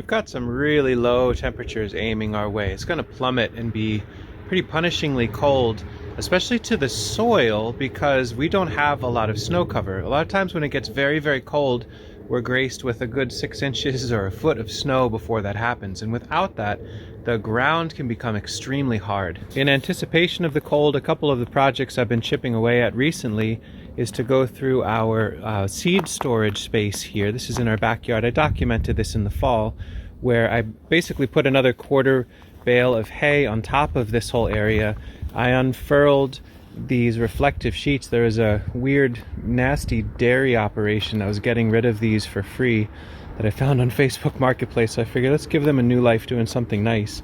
We've got some really low temperatures aiming our way. It's going to plummet and be pretty punishingly cold, especially to the soil, because we don't have a lot of snow cover. A lot of times when it gets very, very cold, we're graced with a good 6 inches or a foot of snow before that happens. And without that, the ground can become extremely hard. In anticipation of the cold, a couple of the projects I've been chipping away at recently is to go through our seed storage space here. This is in our backyard. I documented this in the fall, where I basically put another quarter bale of hay on top of this whole area. I unfurled these reflective sheets. There was a weird, nasty dairy operation that was getting rid of these for free that I found on Facebook Marketplace. So I figured let's give them a new life doing something nice.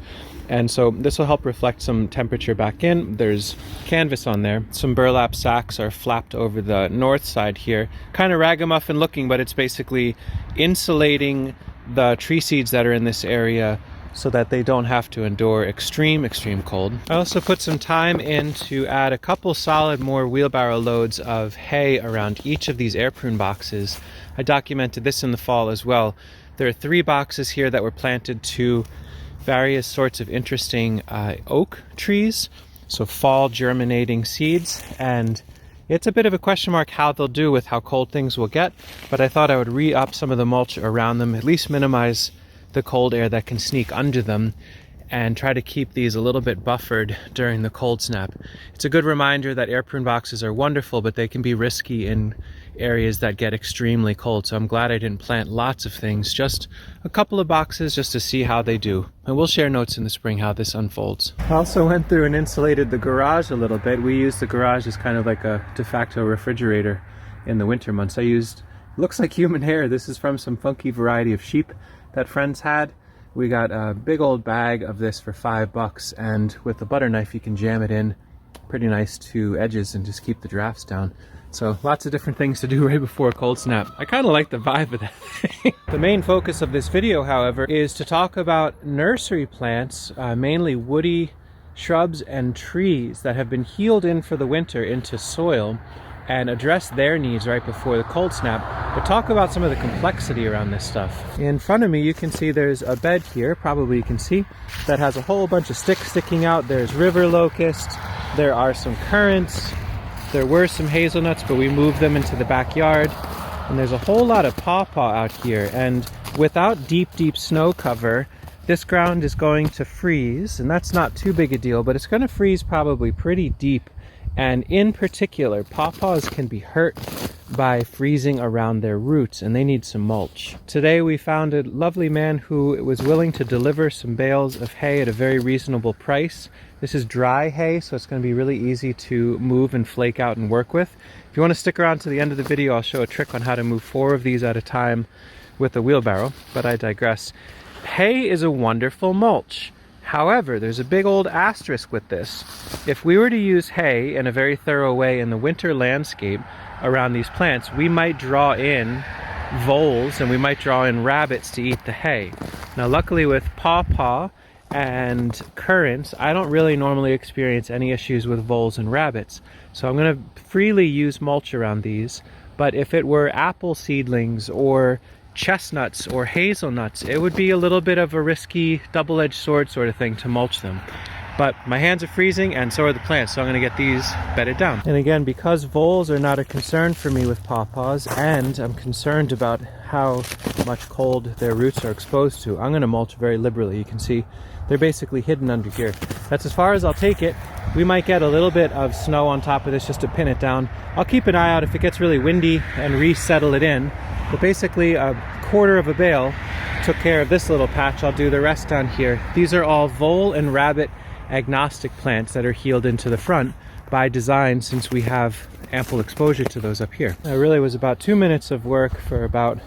And so this will help reflect some temperature back in. There's canvas on there. Some burlap sacks are flapped over the north side here. Kind of ragamuffin looking, but it's basically insulating the tree seeds that are in this area so that they don't have to endure extreme cold. I also put some time in to add a couple solid more wheelbarrow loads of hay around each of these air prune boxes. I documented this in the fall as well. There are 3 boxes here that were planted to various sorts of interesting oak trees, so fall germinating seeds, and it's a bit of a question mark how they'll do with how cold things will get, but I thought I would re-up some of the mulch around them, at least minimize the cold air that can sneak under them, and try to keep these a little bit buffered during the cold snap. It's a good reminder that air prune boxes are wonderful, but they can be risky in areas that get extremely cold. So I'm glad I didn't plant lots of things, just a couple of boxes just to see how they do. And we'll share notes in the spring how this unfolds. I also went through and insulated the garage a little bit. We use the garage as kind of like a de facto refrigerator in the winter months. I used, looks like human hair. This is from some funky variety of sheep that friends had. We got a big old bag of this for $5, and with the butter knife you can jam it in pretty nice to edges and just keep the drafts down. So lots of different things to do right before a cold snap. I kind of like the vibe of that thing. The main focus of this video, however, is to talk about nursery plants, mainly woody shrubs and trees that have been healed in for the winter into soil, and address their needs right before the cold snap, but talk about some of the complexity around this stuff. In front of me you can see there's a bed here, probably you can see, that has a whole bunch of sticks sticking out. There's river locust, there are some currants, there were some hazelnuts, but we moved them into the backyard, and there's a whole lot of pawpaw out here, and without deep snow cover, this ground is going to freeze, and that's not too big a deal, but it's going to freeze probably pretty deep. And in particular, pawpaws can be hurt by freezing around their roots, and they need some mulch. Today we found a lovely man who was willing to deliver some bales of hay at a very reasonable price. This is dry hay, so it's going to be really easy to move and flake out and work with. If you want to stick around to the end of the video, I'll show a trick on how to move 4 of these at a time with a wheelbarrow, but I digress. Hay is a wonderful mulch. However, there's a big old asterisk with this. If we were to use hay in a very thorough way in the winter landscape around these plants, we might draw in voles and we might draw in rabbits to eat the hay. Now luckily with pawpaw and currants, I don't really normally experience any issues with voles and rabbits. So I'm going to freely use mulch around these, but if it were apple seedlings or chestnuts or hazelnuts, it would be a little bit of a risky double-edged sword sort of thing to mulch them. But my hands are freezing and so are the plants, so I'm going to get these bedded down. And again, because voles are not a concern for me with pawpaws, and I'm concerned about how much cold their roots are exposed to, I'm going to mulch very liberally. You can see they're basically hidden under here. That's as far as I'll take it. We might get a little bit of snow on top of this just to pin it down. I'll keep an eye out if it gets really windy and resettle it in. But basically a quarter of a bale took care of this little patch. I'll do the rest down here. These are all vole and rabbit agnostic plants that are healed into the front by design, since we have ample exposure to those up here. It really was about 2 minutes of work for about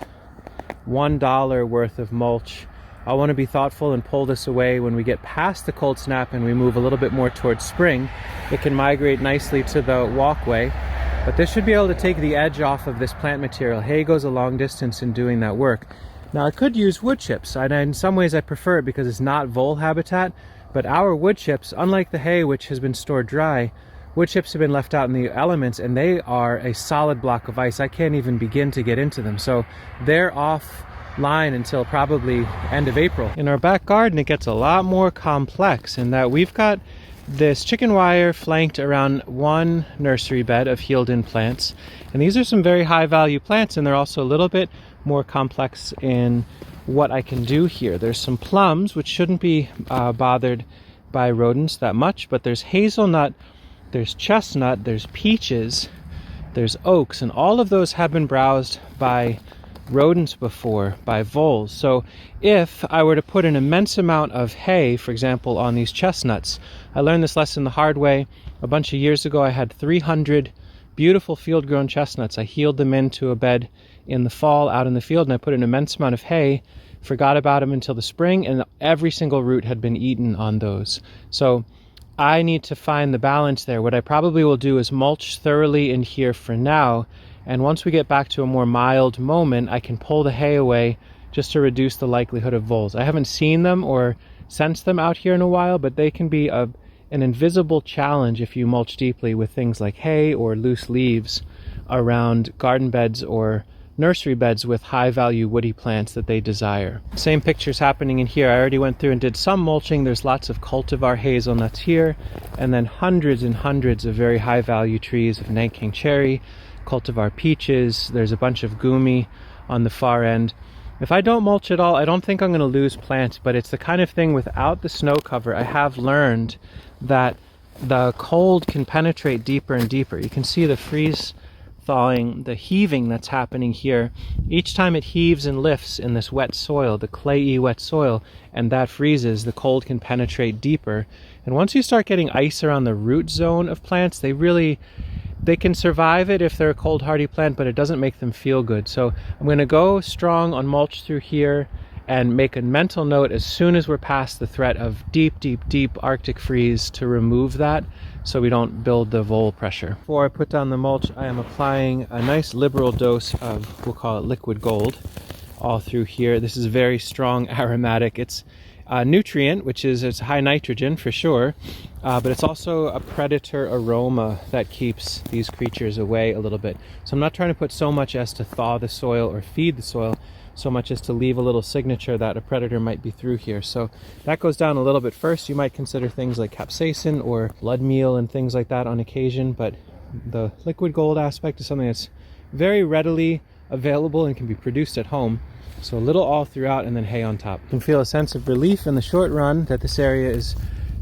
$1 worth of mulch. I want to be thoughtful and pull this away when we get past the cold snap and we move a little bit more towards spring. It can migrate nicely to the walkway, but this should be able to take the edge off of this plant material. Hay goes a long distance in doing that work. Now I could use wood chips, and in some ways I prefer it because it's not vole habitat, but our wood chips, unlike the hay which has been stored dry, wood chips have been left out in the elements and they are a solid block of ice. I can't even begin to get into them. So they're off line until probably end of April. In our back garden, it gets a lot more complex in that we've got this chicken wire flanked around one nursery bed of healed-in plants. And these are some very high-value plants, and they're also a little bit more complex in what I can do here. There's some plums, which shouldn't be bothered by rodents that much, but there's hazelnut, there's chestnut, there's peaches, there's oaks, and all of those have been browsed by rodents before, by voles. So if I were to put an immense amount of hay, for example, on these chestnuts, I learned this lesson the hard way a bunch of years ago. I had 300 beautiful field-grown chestnuts. I healed them into a bed in the fall out in the field, and I put an immense amount of hay, forgot about them until the spring, and every single root had been eaten on those. So I need to find the balance there. What I probably will do is mulch thoroughly in here for now, and once we get back to a more mild moment, I can pull the hay away just to reduce the likelihood of voles. I haven't seen them or sensed them out here in a while, but they can be an invisible challenge if you mulch deeply with things like hay or loose leaves around garden beds or nursery beds with high-value woody plants that they desire. Same picture's happening in here. I already went through and did some mulching. There's lots of cultivar hazelnuts here, and then hundreds and hundreds of very high-value trees of Nanking cherry, cultivar peaches. There's a bunch of gumi on the far end. If I don't mulch at all, I don't think I'm going to lose plants, but it's the kind of thing without the snow cover. I have learned that the cold can penetrate deeper and deeper. You can see the freeze thawing, the heaving that's happening here. Each time it heaves and lifts in this wet soil, the clayey wet soil, and that freezes, the cold can penetrate deeper. And once you start getting ice around the root zone of plants, they can survive it if they're a cold hardy plant, but it doesn't make them feel good. So I'm going to go strong on mulch through here and make a mental note as soon as we're past the threat of deep, deep, deep Arctic freeze to remove that so we don't build the vole pressure. Before I put down the mulch, I am applying a nice liberal dose of, we'll call it liquid gold, all through here. This is very strong aromatic. It's a nutrient, which is it's high nitrogen for sure, but it's also a predator aroma that keeps these creatures away a little bit. So I'm not trying to put so much as to thaw the soil or feed the soil, so much as to leave a little signature that a predator might be through here. So that goes down a little bit first. You might consider things like capsaicin or blood meal and things like that on occasion, but the liquid gold aspect is something that's very readily available and can be produced at home. So a little all throughout and then hay on top. You can feel a sense of relief in the short run that this area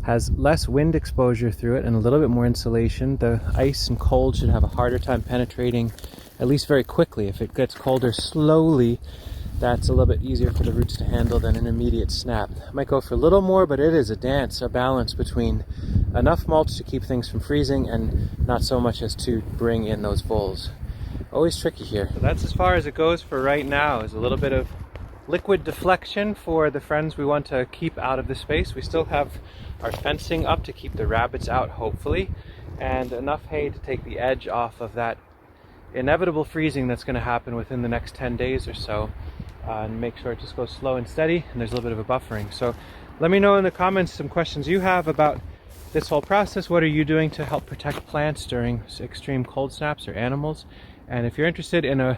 has less wind exposure through it and a little bit more insulation. The ice and cold should have a harder time penetrating, at least very quickly. If it gets colder slowly, that's a little bit easier for the roots to handle than an immediate snap. I might go for a little more, but it is a dance, a balance between enough mulch to keep things from freezing and not so much as to bring in those voles. Always tricky here. So that's as far as it goes for right now, is a little bit of liquid deflection for the friends we want to keep out of the space. We still have our fencing up to keep the rabbits out, hopefully, and enough hay to take the edge off of that inevitable freezing that's going to happen within the next 10 days or so. And make sure it just goes slow and steady, and there's a little bit of a buffering. So let me know in the comments some questions you have about this whole process. What are you doing to help protect plants during extreme cold snaps or animals? And if you're interested in a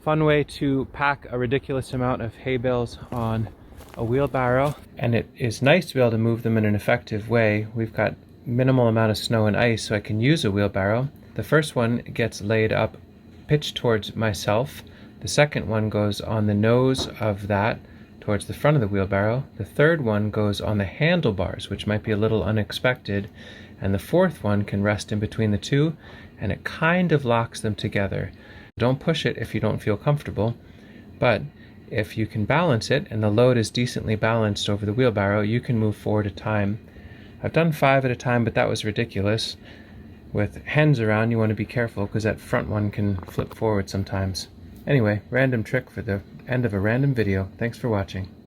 fun way to pack a ridiculous amount of hay bales on a wheelbarrow, and it is nice to be able to move them in an effective way. We've got minimal amount of snow and ice, so I can use a wheelbarrow. The first one gets laid up, pitched towards myself. The second one goes on the nose of that towards the front of the wheelbarrow. The third one goes on the handlebars, which might be a little unexpected. And the fourth one can rest in between the two, and it kind of locks them together. Don't push it if you don't feel comfortable, but if you can balance it and the load is decently balanced over the wheelbarrow, you can move 4 at a time. I've done 5 at a time, but that was ridiculous. With hens around, you want to be careful because that front one can flip forward sometimes. Anyway, random trick for the end of a random video. Thanks for watching.